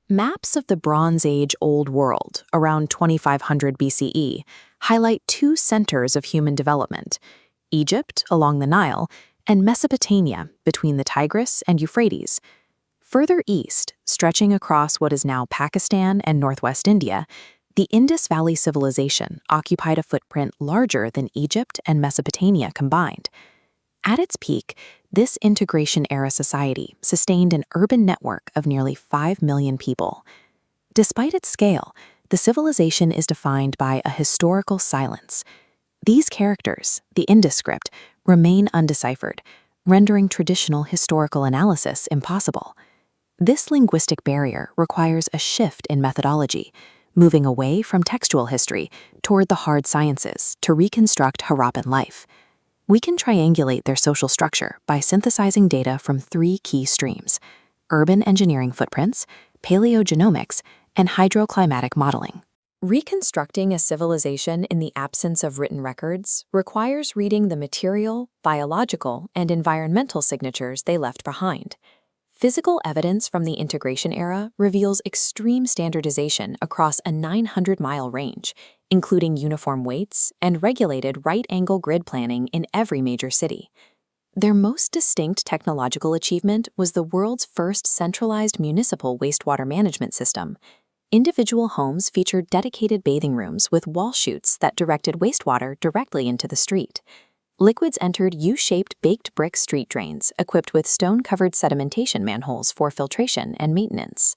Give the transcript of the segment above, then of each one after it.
Maps of the Bronze Age Old World, around 2500 BCE, highlight two centers of human development: Egypt, along the Nile, and Mesopotamia, between the Tigris and Euphrates. Further east, stretching across what is now Pakistan and northwest India, the Indus Valley civilization occupied a footprint larger than Egypt and Mesopotamia combined. At its peak, this integration-era society sustained an urban network of nearly 5 million people. Despite its scale, the civilization is defined by a historical silence. These characters, the Indus script, remain undeciphered, rendering traditional historical analysis impossible. This linguistic barrier requires a shift in methodology, moving away from textual history toward the hard sciences to reconstruct Harappan life. We can triangulate their social structure by synthesizing data from three key streams: urban engineering footprints, paleogenomics, and hydro-climatic modeling. Reconstructing a civilization in the absence of written records requires reading the material, biological, and environmental signatures they left behind. Physical evidence from the integration era reveals extreme standardization across a 900-mile range, including uniform weights and regulated right-angle grid planning in every major city. Their most distinct technological achievement was the world's first centralized municipal wastewater management system. Individual homes featured dedicated bathing rooms with wall chutes that directed wastewater directly into the street. Liquids entered U-shaped baked brick street drains equipped with stone-covered sedimentation manholes for filtration and maintenance.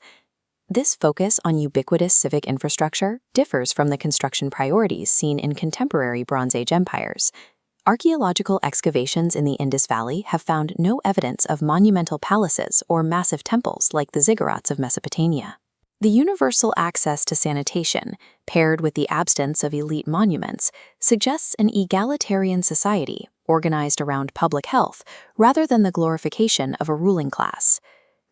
This focus on ubiquitous civic infrastructure differs from the construction priorities seen in contemporary Bronze Age empires. Archaeological excavations in the Indus Valley have found no evidence of monumental palaces or massive temples like the ziggurats of Mesopotamia. The universal access to sanitation, paired with the absence of elite monuments, suggests an egalitarian society organized around public health rather than the glorification of a ruling class.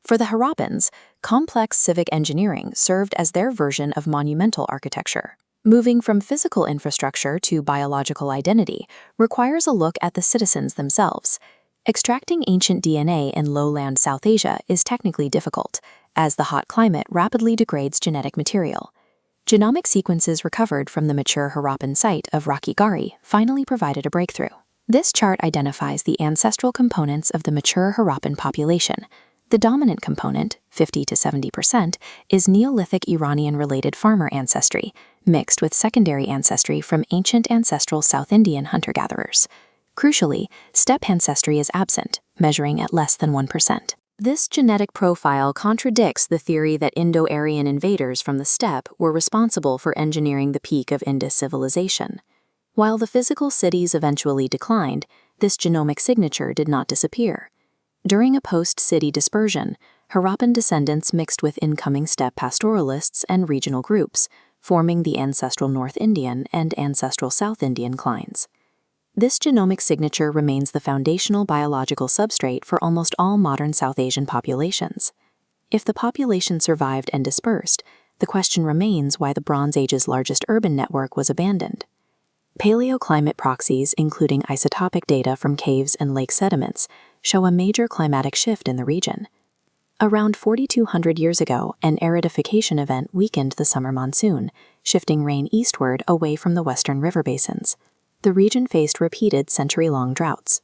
For the Harappans, complex civic engineering served as their version of monumental architecture. Moving from physical infrastructure to biological identity requires a look at the citizens themselves. Extracting ancient DNA in lowland South Asia is technically difficult, as the hot climate rapidly degrades genetic material. Genomic sequences recovered from the mature Harappan site of Rakhigarhi finally provided a breakthrough. This chart identifies the ancestral components of the mature Harappan population. The dominant component, 50 to 70%, is Neolithic Iranian-related farmer ancestry, mixed with secondary ancestry from ancient ancestral South Indian hunter-gatherers. Crucially, steppe ancestry is absent, measuring at less than 1%. This genetic profile contradicts the theory that Indo-Aryan invaders from the steppe were responsible for engineering the peak of Indus civilization. While the physical cities eventually declined, this genomic signature did not disappear. During a post-city dispersion, Harappan descendants mixed with incoming steppe pastoralists and regional groups, forming the ancestral North Indian and ancestral South Indian clines. This genomic signature remains the foundational biological substrate for almost all modern South Asian populations. If the population survived and dispersed, the question remains why the Bronze Age's largest urban network was abandoned. Paleoclimate proxies, including isotopic data from caves and lake sediments, show a major climatic shift in the region. Around 4,200 years ago, an aridification event weakened the summer monsoon, shifting rain eastward away from the western river basins. The region faced repeated century-long droughts.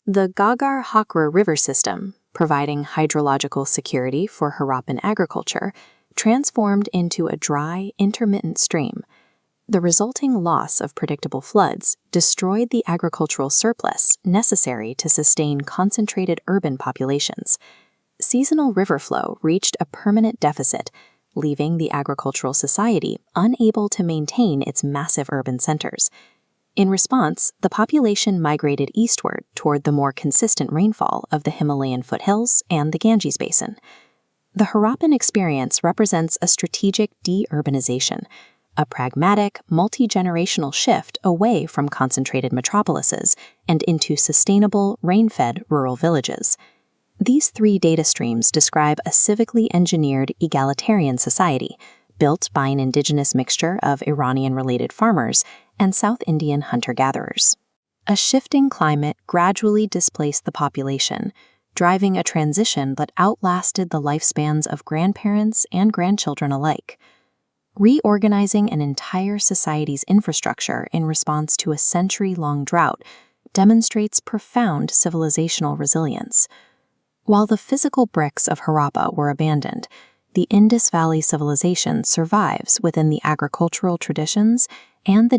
The Ghaggar-Hakra river system, providing hydrological security for Harappan agriculture, transformed into a dry, intermittent stream. The resulting loss of predictable floods destroyed the agricultural surplus necessary to sustain concentrated urban populations. Seasonal river flow reached a permanent deficit, leaving the agricultural society unable to maintain its massive urban centers. In response, the population migrated eastward toward the more consistent rainfall of the Himalayan foothills and the Ganges Basin. The Harappan experience represents a strategic de-urbanization, a pragmatic, multi-generational shift away from concentrated metropolises and into sustainable, rain-fed rural villages. These three data streams describe a civically engineered egalitarian society, built by an indigenous mixture of Iranian-related farmers and South Indian hunter-gatherers. A shifting climate gradually displaced the population, driving a transition that outlasted the lifespans of grandparents and grandchildren alike. Reorganizing an entire society's infrastructure in response to a century-long drought demonstrates profound civilizational resilience. While the physical bricks of Harappa were abandoned, the Indus Valley civilization survives within the agricultural traditions and the